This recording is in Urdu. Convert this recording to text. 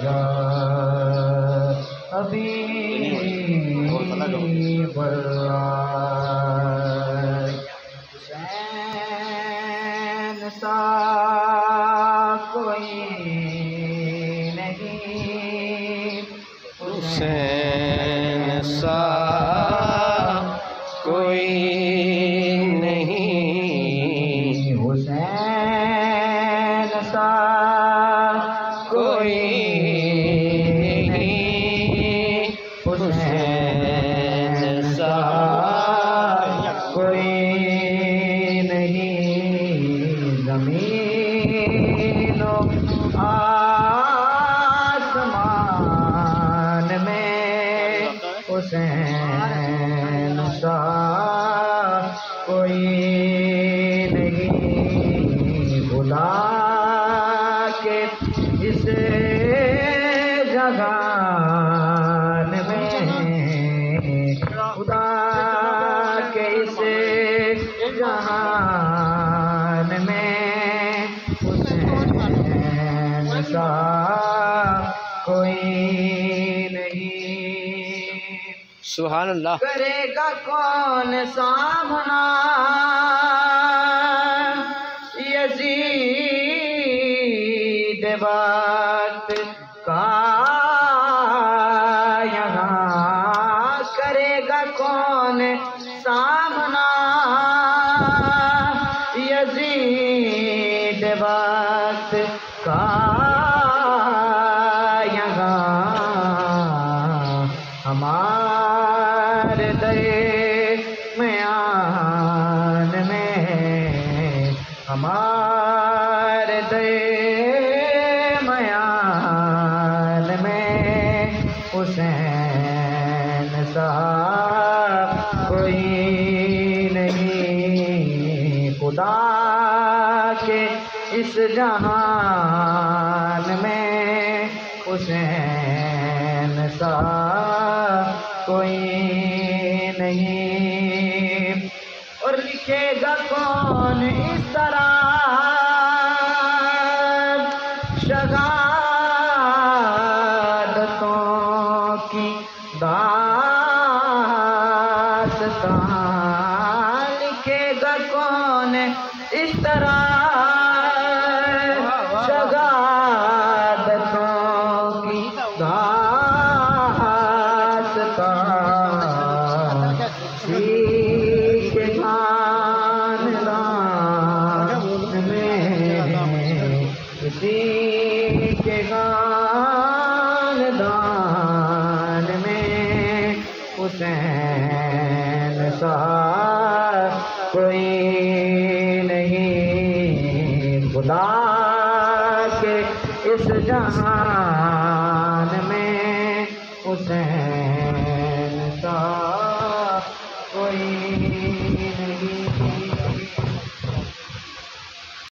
یا حبیب اللہ حسین سا کوئی نہیں، حسین سا کوئی نہیں، حسین سا کوئی نہیں، حسین سا کوئی نہیں، زمین و آسمان میں حسین سا کوئی نہیں، خدا کے اس جہان میں، خدا کے اس جہان میں حسین سا کوئی نہیں۔ سبحان اللہ۔ کرے گا کون سامنا یزید وقت کا یہاں، کرے گا کون سامنا یزید وقت کا یہاں، ہمارے درمیان میں، ہمارے درمیان میں حسین سا کوئی نہیں، خدا کے اس جہان میں حسین سا کوئی نہیں۔ اور لکھے گا کون اس طرح شہادتوں کی داستان، لکھے گا کون اس طرح شہادتوں کی داستان، کے خاندان میں، کسی کے خاندان میں حسین سا کوئی نہیں، خدا کے اس جہان میں حسین